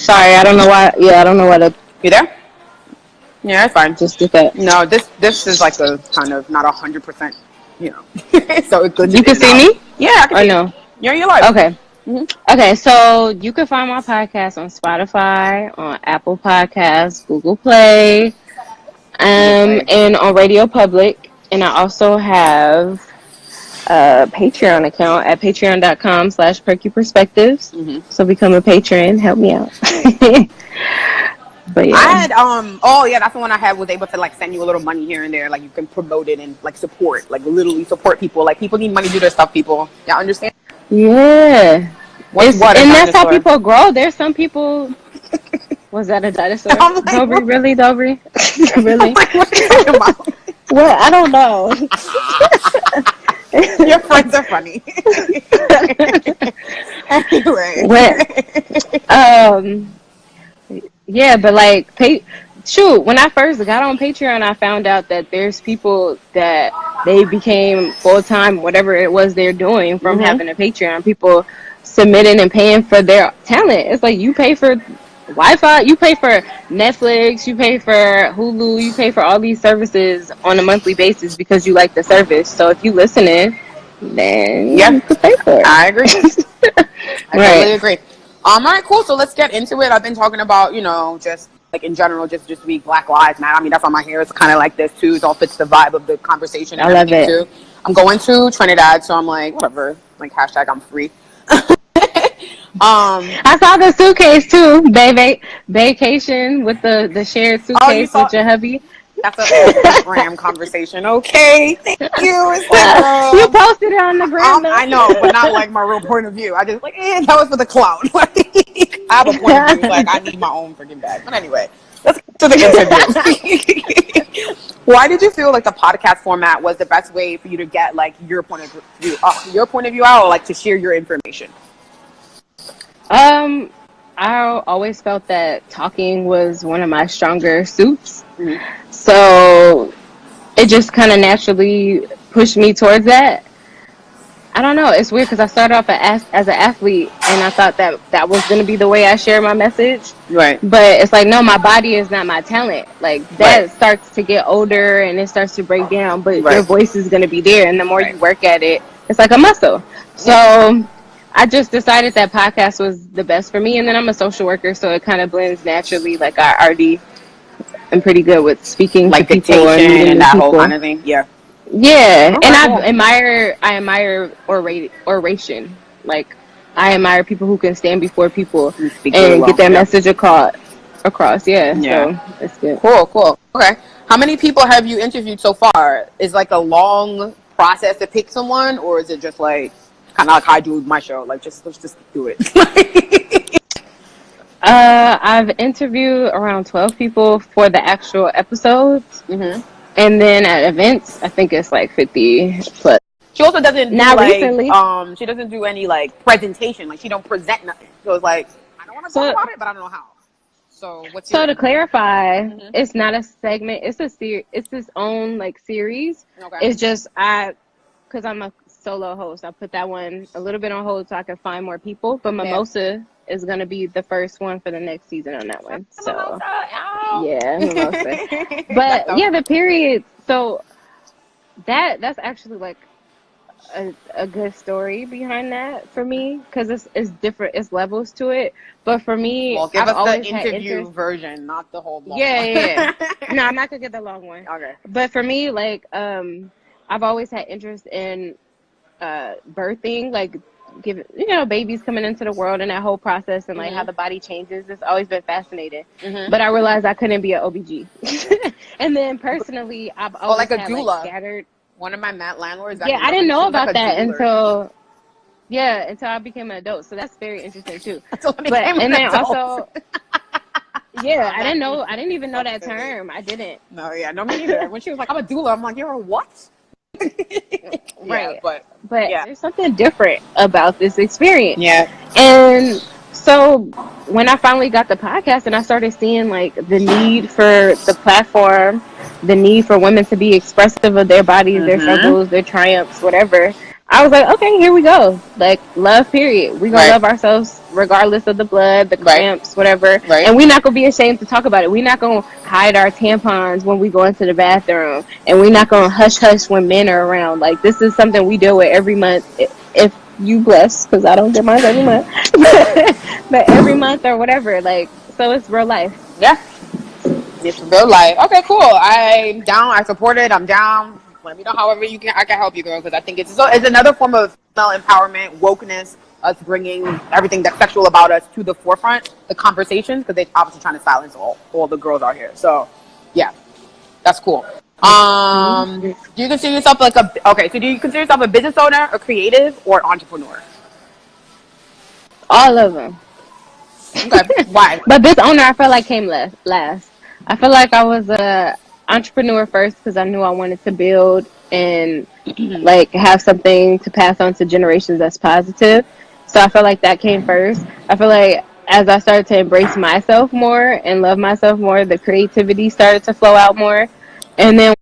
Sorry, I don't know why. Yeah, I don't know why to. You there? Yeah, that's fine. Just do that. No, this is like a kind of not 100%, you know. So it glitches You can in and see out. me? Yeah, I can Or see no? you. You're live. Okay. Okay, so you can find my podcast on Spotify, on Apple Podcasts, Google Play, and on Radio Public. And I also have a Patreon account at patreon.com/PerkyPerspectives. So become a patron. Help me out. But yeah. I had oh yeah, that's the one I had, was able to like send you a little money here and there, like you can promote it and like support, like literally support people. Like people need money to do their stuff, people. Y'all understand? Yeah. What's what? And that's how people grow. There's some people. Was that a dinosaur? I'm like, Dobry, what? really, Dobry? Really? Like, what are you talking about? Well, I don't know. Your friends are funny. Anyway. Yeah, but like, when I first got on Patreon, I found out that there's people that they became full-time, whatever it was they're doing from having a Patreon. People submitting and paying for their talent. It's like you pay for Wi-Fi, you pay for Netflix, you pay for Hulu, you pay for all these services on a monthly basis because you like the service. So if you listening, then you could pay for it. I agree. I totally agree. All right, cool. So let's get into it. I've been talking about, you know, just like in general, just be Black Lives Matter. I mean, that's on my hair. It's kind of like this too. It all fits the vibe of the conversation. And I love it too. I'm going to Trinidad, so I'm like, whatever. Like hashtag I'm free. I saw the suitcase too, baby. Vacation with the shared suitcase with your hubby. That's a Instagram conversation. Okay, thank you. You posted it on the gram. I know, but not like my real point of view. I just like, that was for the clout. Like, I have a point of view. Like, I need my own freaking bag. But anyway, let's get to the interview. Why did you feel like the podcast format was the best way for you to get like your point of view out, or like to share your information? I always felt that talking was one of my stronger suits. So it just kind of naturally pushed me towards that. I don't know. It's weird because I started off as an athlete and I thought that was going to be the way I share my message. Right. But it's like, no, my body is not my talent. Like that starts to get older and it starts to break down, but your voice is going to be there. And the more you work at it, it's like a muscle. So I just decided that podcast was the best for me. And then I'm a social worker, so it kind of blends naturally. Like I already am pretty good with speaking like to people and that whole kind of thing. Yeah. Yeah. And I admire oration. Like I admire people who can stand before people and get their message across. Yeah. So it's good. Cool. Okay. How many people have you interviewed so far? Is like a long process to pick someone, or is it just like kind of like how I do with my show, like let's just do it? I've interviewed around 12 people for the actual episodes, and then at events, I think it's like 50 plus. She also doesn't recently. She doesn't do any like presentation, like she don't present nothing. So it's like I don't want to talk about it, but I don't know how. So what's to clarify, it's not a segment. It's a it's its own like series. Okay. It's just because I'm a solo host, I put that one a little bit on hold so I can find more people. But Mimosa is going to be the first one for the next season on that one. So Mimosa. But the period. So that's actually like a good story behind that for me, because it's different. It's levels to it. But for me, well, give us the interview version, not the whole long one. No, I'm not gonna get the long one. Okay. But for me, like I've always had interest in birthing, like babies coming into the world and that whole process and like how the body changes. It's always been fascinating. But I realized I couldn't be an OBG. And then personally, I've always like a had, doula. like, scattered. One of my landlords. I didn't know about that until I became an adult. So that's very interesting too. Also. Yeah, I didn't even know that term. I didn't. No, me neither. When she was like, I'm a doula, I'm like, you're a what? Right. But there's something different about this experience. Yeah. And so when I finally got the podcast and I started seeing like the need for the platform, the need for women to be expressive of their bodies, their struggles, their triumphs, whatever, I was like, okay, here we go. Like, love, period. We gonna Right. love ourselves regardless of the blood, the Right. cramps, whatever. Right. And we not gonna be ashamed to talk about it. We not gonna hide our tampons when we go into the bathroom, and we not gonna hush hush when men are around. Like, this is something we deal with every month. If you bless, because I don't get mine every month, but every month or whatever. Like, so it's real life. Yeah. It's real life. Okay, cool. I'm down. I support it. I'm down. Let me know however you can. I can help you, girl, because I think it's another form of female empowerment, wokeness, us bringing everything that's sexual about us to the forefront, the conversations, because they're obviously trying to silence all the girls out here. So, yeah, that's cool. Mm-hmm. Do you consider yourself like so do you consider yourself a business owner, a creative, or entrepreneur? All of them. Okay, why? But this owner, I feel like came last. I feel like I was a entrepreneur first because I knew I wanted to build and like have something to pass on to generations that's positive. So I feel like that came first. I feel like as I started to embrace myself more and love myself more, the creativity started to flow out more. And then